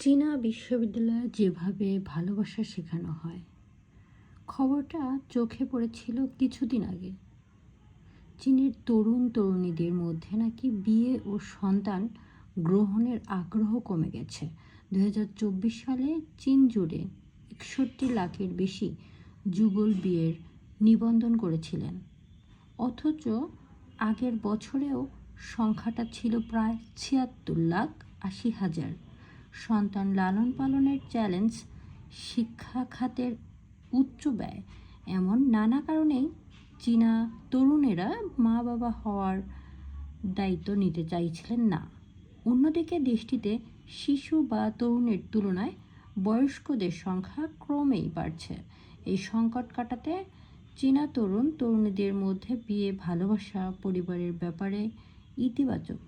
চীনা বিশ্ববিদ্যালয়ে যেভাবে ভালোবাসা শেখানো হয়, খবরটা চোখে পড়েছিল কিছুদিন আগে। চীনের তরুণ তরুণীদের মধ্যে নাকি বিয়ে ও সন্তান গ্রহণের আগ্রহ কমে গেছে। 2024 সালে চীন জুড়ে 61 লাখের বেশি যুগল বিয়ের নিবন্ধন করেছিলেন, অথচ আগের বছরেও সংখ্যাটা ছিল প্রায় 76,80,000। সন্তান লালন পালনের চ্যালেঞ্জ, শিক্ষা খাতের উচ্চ ব্যয়, এমন নানা কারণেই চীনা তরুণেরা মা বাবা হওয়ার দায়িত্ব নিতে চাইছিলেন না। অন্যদিকে দেশটিতে শিশু বা তরুণের তুলনায় বয়স্কদের সংখ্যা ক্রমেই বাড়ছে। এই সংকট কাটাতে চীনা তরুণ তরুণীদের মধ্যে বিয়ে, ভালোবাসা, পরিবারের ব্যাপারে ইতিবাচক